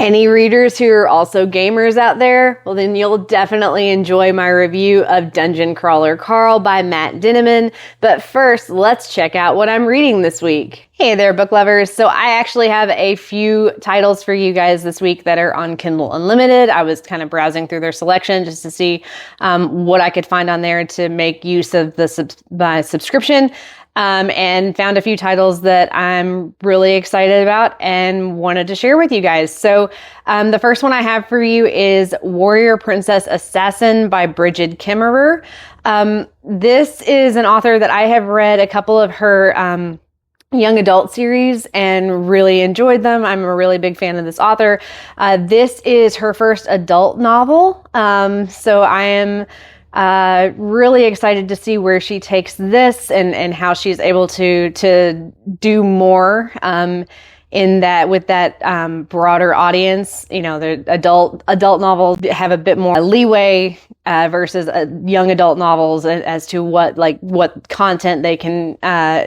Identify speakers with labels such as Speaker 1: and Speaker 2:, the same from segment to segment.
Speaker 1: Any readers who are also gamers out there, well then you'll definitely enjoy my review of Dungeon Crawler Carl by Matt Dinniman. But first, let's check out what I'm reading this week. Hey there, book lovers. So I actually have a few titles for you guys this week that are on Kindle Unlimited. I was kind of browsing through their selection just to see what I could find on there to make use of my subscription. And found a few titles that I'm really excited about and wanted to share with you guys. So the first one I have for you is Warrior Princess Assassin by Brigid Kemmerer. This is an author that I have read a couple of her young adult series and really enjoyed them. I'm a really big fan of this author. This is her first adult novel. So I am really excited to see where she takes this and how she's able to do more in that with that broader audience. You know, the adult novels have a bit more leeway versus young adult novels as to what content they can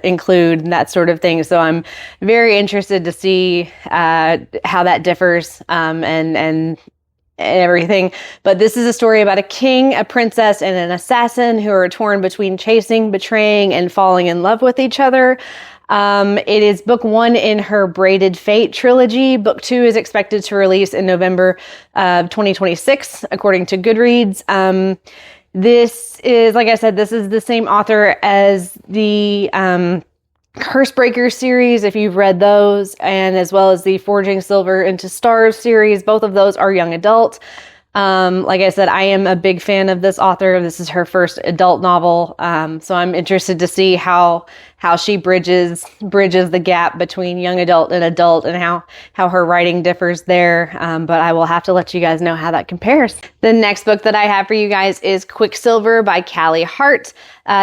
Speaker 1: include and that sort of thing. So I'm very interested to see how that differs and everything. But this is a story about a king, a princess, and an assassin who are torn between chasing, betraying, and falling in love with each other. It is book 1 in her Braided Fate trilogy. Book 2 is expected to release in November 2026, according to Goodreads. This is, like I said, this is the same author as the Cursebreaker series, if you've read those, and as well as the Forging Silver into Stars series. Both of those are young adult. Like I said, I am a big fan of this author. This is her first adult novel. So I'm interested to see how she bridges the gap between young adult and adult and how her writing differs there. But I will have to let you guys know how that compares. The next book that I have for you guys is Quicksilver by Callie Hart.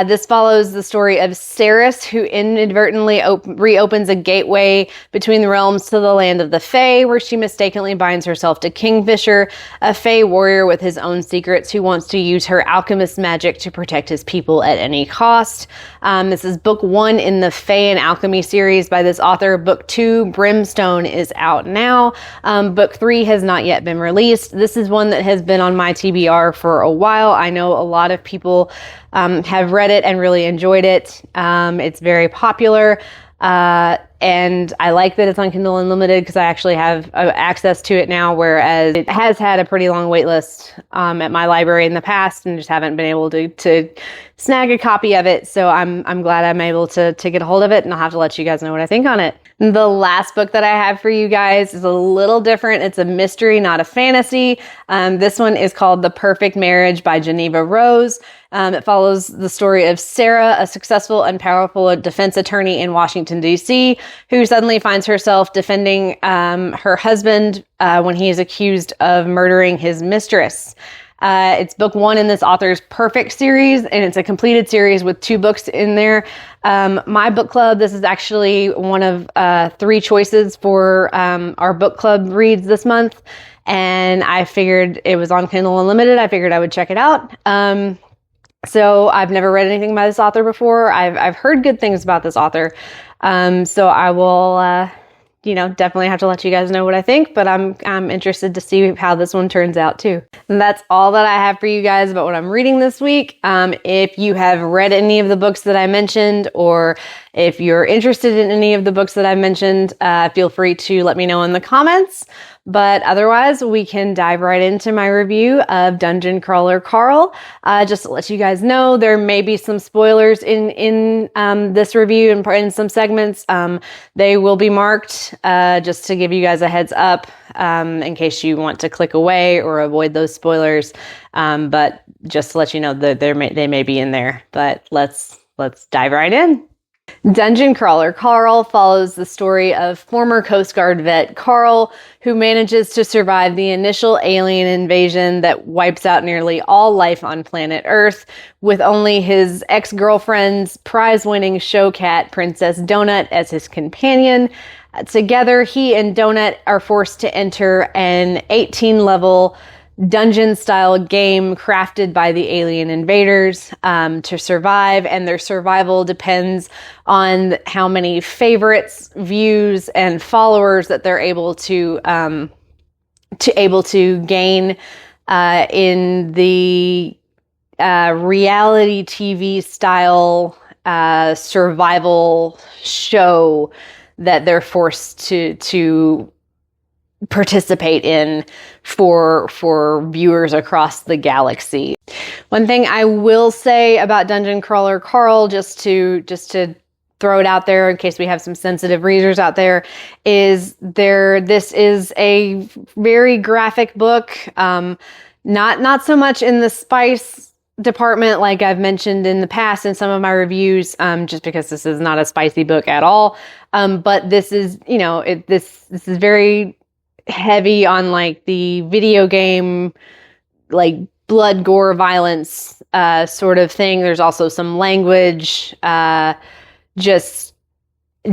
Speaker 1: This follows the story of Ceres, who inadvertently reopens a gateway between the realms to the land of the Fae, where she mistakenly binds herself to Kingfisher, a Fae warrior with his own secrets who wants to use her alchemist magic to protect his people at any cost. This is book 1 in the Fae and Alchemy series by this author. Book 2, Brimstone, is out now. Book 3 has not yet been released. This is one that has been on my TBR for a while. I know a lot of people have read it and really enjoyed it. It's very popular. And I like that it's on Kindle Unlimited because I actually have access to it now, whereas it has had a pretty long wait list at my library in the past and just haven't been able to snag a copy of it. So I'm glad I'm able to get a hold of it, and I'll have to let you guys know what I think on it. The last book that I have for you guys is a little different. It's a mystery, not a fantasy. This one is called The Perfect Marriage by Jeneva Rose. It follows the story of Sarah, a successful and powerful defense attorney in Washington, D.C., who suddenly finds herself defending her husband when he is accused of murdering his mistress. It's book 1 in this author's Perfect series, and it's a completed series with 2 books in there. My book club, this is actually one of 3 choices for our book club reads this month, and I figured it was on Kindle Unlimited. I figured I would check it out. So I've never read anything by this author before. I've heard good things about this author. So I will, definitely have to let you guys know what I think, but I'm interested to see how this one turns out too. And that's all that I have for you guys about what I'm reading this week. If you have read any of the books that I mentioned, or if you're interested in any of the books that I've mentioned, feel free to let me know in the comments. But otherwise, we can dive right into my review of Dungeon Crawler Carl. Just to let you guys know, there may be some spoilers in this review and in some segments. They will be marked just to give you guys a heads up in case you want to click away or avoid those spoilers. But just to let you know that they may be in there. But let's dive right in. Dungeon Crawler Carl follows the story of former Coast Guard vet Carl, who manages to survive the initial alien invasion that wipes out nearly all life on planet Earth, with only his ex-girlfriend's prize-winning show cat, Princess Donut, as his companion. Together, he and Donut are forced to enter an 18-level dungeon-style game crafted by the alien invaders to survive, and their survival depends on how many favorites, views, and followers that they're able to able to gain in the reality TV style survival show that they're forced to participate in for viewers across the galaxy. One thing I will say about Dungeon Crawler Carl, just to throw it out there in case we have some sensitive readers out there, is this is a very graphic book. Not so much in the spice department like I've mentioned in the past in some of my reviews, just because this is not a spicy book at all. But this is, this is very heavy on like the video game, like blood, gore, violence sort of thing. There's also some language, just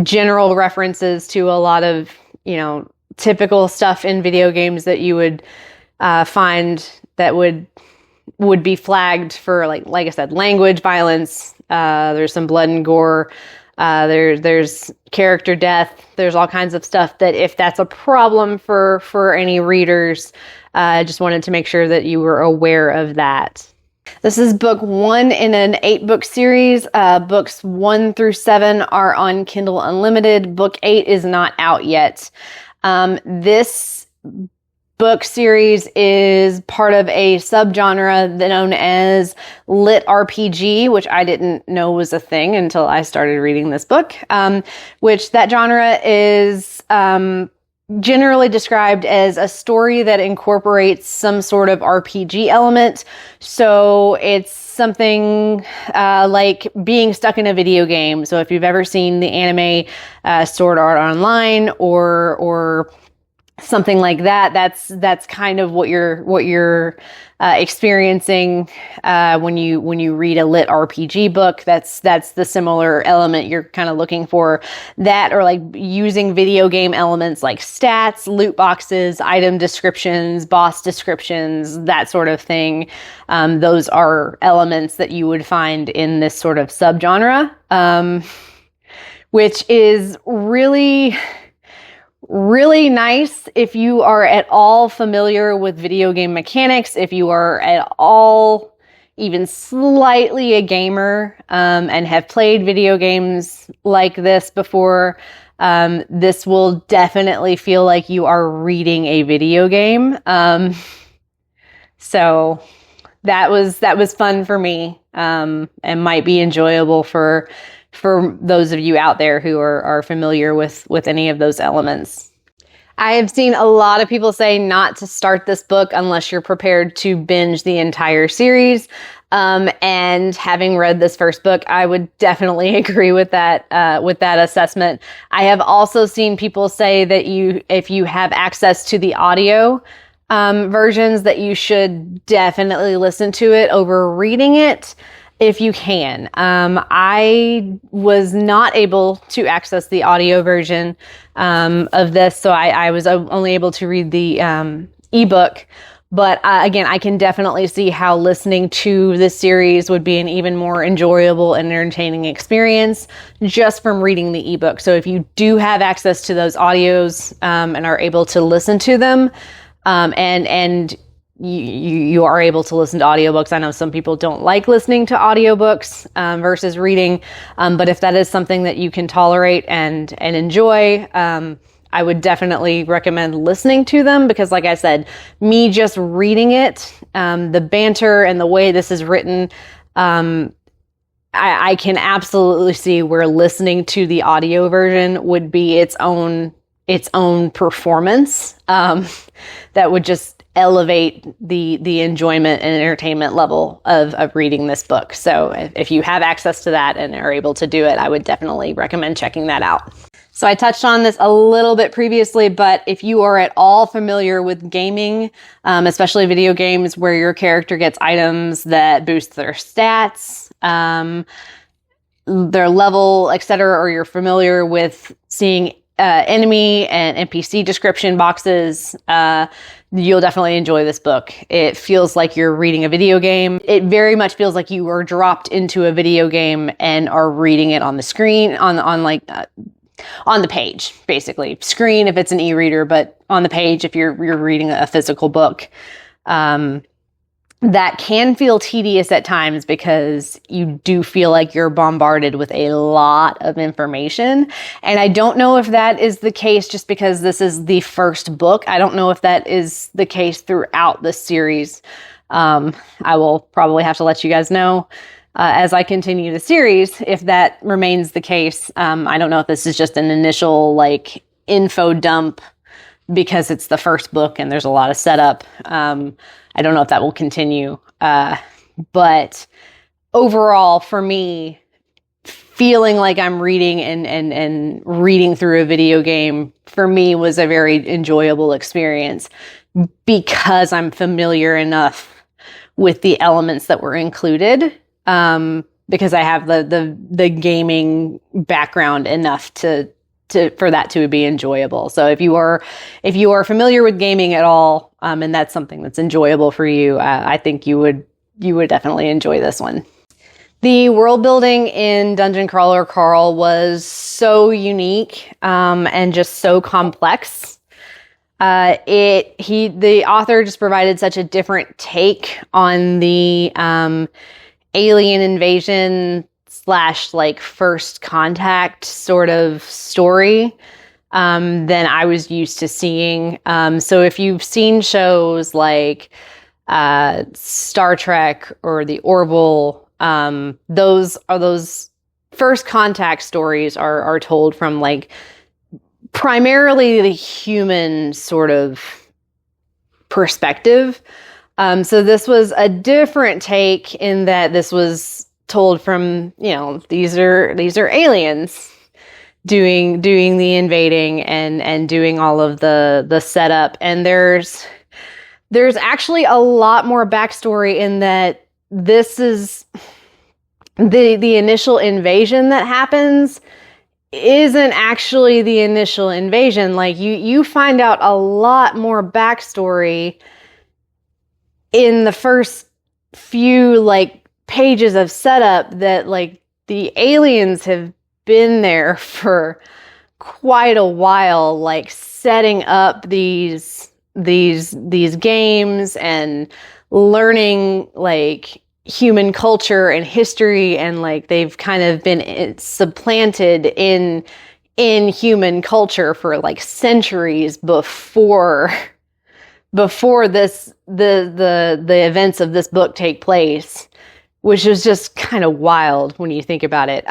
Speaker 1: general references to a lot of, typical stuff in video games that you would find that would be flagged for like I said, language, violence. There's some blood and gore. There's character death. There's all kinds of stuff that if that's a problem for any readers, I just wanted to make sure that you were aware of that. This is book 1 in an 8-book series. Books 1 through 7 are on Kindle Unlimited. Book 8 is not out yet. This book series is part of a subgenre known as litrpg, which I didn't know was a thing until I started reading this book, which that genre is generally described as a story that incorporates some sort of RPG element. So it's something like being stuck in a video game. So if you've ever seen the anime Sword Art Online or something like that, that's kind of what you're experiencing when you read a lit RPG book. That's the similar element you're kind of looking for. That, or like using video game elements like stats, loot boxes, item descriptions, boss descriptions, that sort of thing. Those are elements that you would find in this sort of subgenre, which is really nice if you are at all familiar with video game mechanics, if you are at all even slightly a gamer, and have played video games like this before. This will definitely feel like you are reading a video game. So that was fun for me, and might be enjoyable for those of you out there who are familiar with any of those elements. I have seen a lot of people say not to start this book unless you're prepared to binge the entire series. And having read this first book, I would definitely agree with that assessment. I have also seen people say that if you have access to the audio versions, that you should definitely listen to it over reading it. If you can. I was not able to access the audio version of this, so I was only able to read the ebook. But again, I can definitely see how listening to this series would be an even more enjoyable and entertaining experience just from reading the ebook. So if you do have access to those audios and are able to listen to them, and you are able to listen to audiobooks. I know some people don't like listening to audiobooks versus reading, but if that is something that you can tolerate and enjoy, I would definitely recommend listening to them, because like I said, me just reading it, the banter and the way this is written, I can absolutely see where listening to the audio version would be its own performance that would just elevate the enjoyment and entertainment level of reading this book. So if you have access to that and are able to do it, I would definitely recommend checking that out. So I touched on this a little bit previously, but if you are at all familiar with gaming, especially video games where your character gets items that boost their stats, their level, etc., or you're familiar with seeing enemy and NPC description boxes, you'll definitely enjoy this book. It feels like you're reading a video game. It very much feels like you were dropped into a video game and are reading it on the screen, on like on the page, basically. Screen if it's an e-reader, but on the page if you're reading a physical book. That can feel tedious at times because you do feel like you're bombarded with a lot of information. And I don't know if that is the case just because this is the first book. I don't know if that is the case throughout the series. I will probably have to let you guys know as I continue the series if that remains the case. I don't know if this is just an initial like info dump because it's the first book and there's a lot of setup. I don't know if that will continue. But overall, for me, feeling like I'm reading and reading through a video game, for me, was a very enjoyable experience because I'm familiar enough with the elements that were included. Because I have the gaming background enough for that to be enjoyable. So if you are familiar with gaming at all, and that's something that's enjoyable for you, I think you would definitely enjoy this one. The world building in Dungeon Crawler Carl was so unique, and just so complex. The author just provided such a different take on the, alien invasion / like first contact sort of story than I was used to seeing. So if you've seen shows like Star Trek or The Orville, those first contact stories are told from like primarily the human sort of perspective. So this was a different take in that this was told from, these are aliens doing the invading and doing all of the setup. And there's actually a lot more backstory in that this is the initial invasion that happens isn't actually the initial invasion. Like you find out a lot more backstory in the first few like pages of setup that like the aliens have been there for quite a while, like setting up these games and learning like human culture and history, and like they've kind of been supplanted in human culture for like centuries before the events of this book take place, which is just kind of wild when you think about it.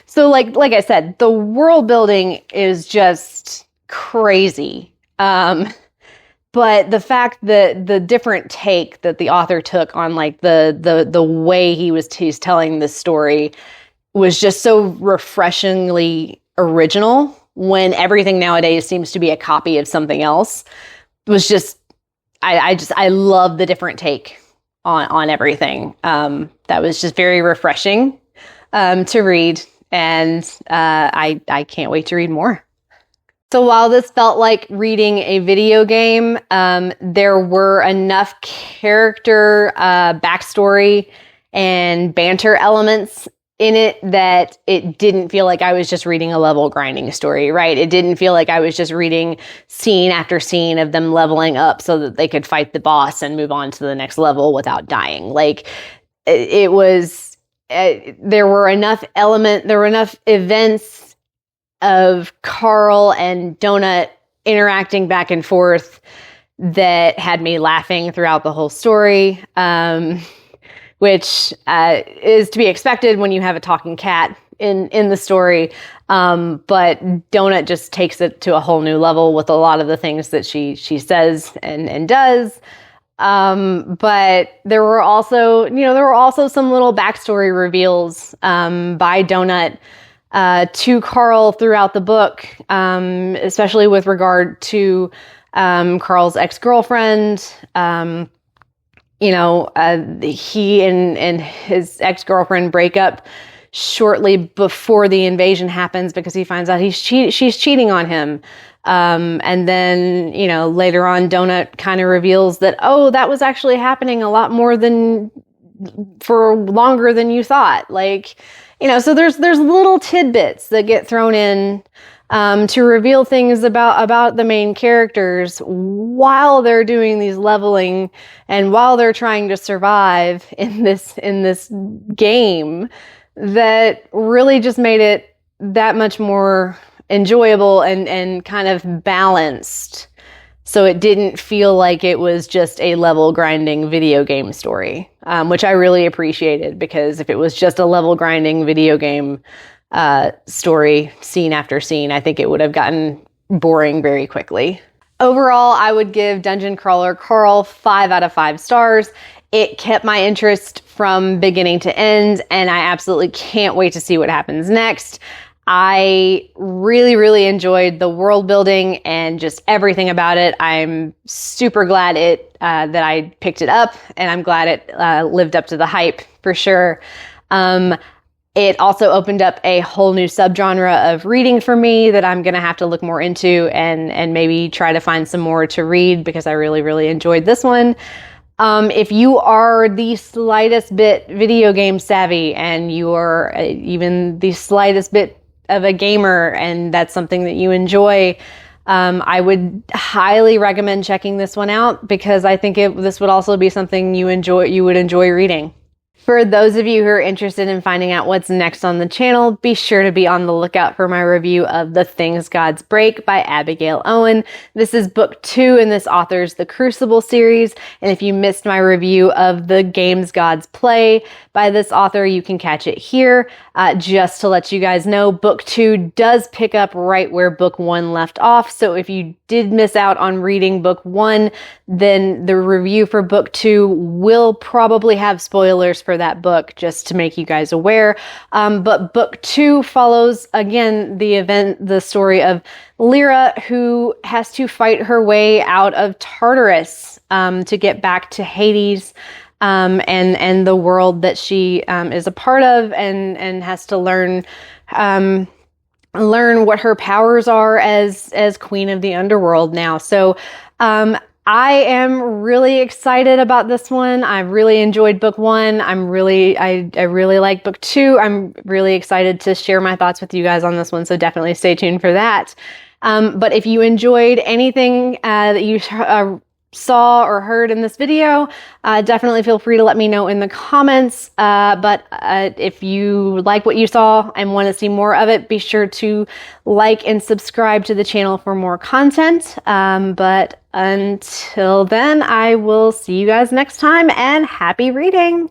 Speaker 1: So like I said, the world building is just crazy. But the fact that the different take that the author took on like the way he's telling this story was just so refreshingly original, when everything nowadays seems to be a copy of something else. It was just, I love the different take on everything. That was just very refreshing to read, and I can't wait to read more. So while this felt like reading a video game, there were enough character backstory and banter elements in it that it didn't feel like I was just reading a level grinding story, right? It didn't feel like I was just reading scene after scene of them leveling up so that they could fight the boss and move on to the next level without dying. Like it was, there were enough events of Carl and Donut interacting back and forth that had me laughing throughout the whole story. Which is to be expected when you have a talking cat in the story. But Donut just takes it to a whole new level with a lot of the things that she says and does. But there were also some little backstory reveals by Donut to Carl throughout the book, especially with regard to Carl's ex-girlfriend. He and his ex-girlfriend break up shortly before the invasion happens because he finds out she's cheating on him. And then, later on, Donut kind of reveals that, that was actually happening a lot more for longer than you thought. So there's little tidbits that get thrown in to reveal things about the main characters while they're doing these leveling and while they're trying to survive in this game, that really just made it that much more enjoyable and kind of balanced. So it didn't feel like it was just a level grinding video game story, which I really appreciated, because if it was just a level grinding video game story, scene after scene, I think it would have gotten boring very quickly. Overall, I would give Dungeon Crawler Carl 5 out of 5 stars. It kept my interest from beginning to end, and I absolutely can't wait to see what happens next. I really, really enjoyed the world building and just everything about it. I'm super glad that I picked it up, and I'm glad it lived up to the hype for sure. It also opened up a whole new subgenre of reading for me that I'm going to have to look more into and maybe try to find some more to read, because I really, really enjoyed this one. If you are the slightest bit video game savvy and you are even the slightest bit of a gamer and that's something that you enjoy, I would highly recommend checking this one out, because I think this would also be something you would enjoy reading. For those of you who are interested in finding out what's next on the channel, be sure to be on the lookout for my review of The Things Gods Break by Abigail Owen. This is book 2 in this author's The Crucible series, and if you missed my review of The Games Gods Play by this author, you can catch it here. Just to let you guys know, book 2 does pick up right where book 1 left off, so if you did miss out on reading book 1, then the review for book 2 will probably have spoilers for that book, just to make you guys aware. But book 2 follows, again, the story of Lyra, who has to fight her way out of Tartarus to get back to Hades, and the world that she is a part of, and has to learn what her powers are as queen of the underworld now. So I am really excited about this one. I really enjoyed book 1. I really like book 2. I'm really excited to share my thoughts with you guys on this one, so definitely stay tuned for that. But if you enjoyed anything that you saw or heard in this video, definitely feel free to let me know in the comments. But if you like what you saw and want to see more of it, be sure to like and subscribe to the channel for more content. But until then, I will see you guys next time, and happy reading!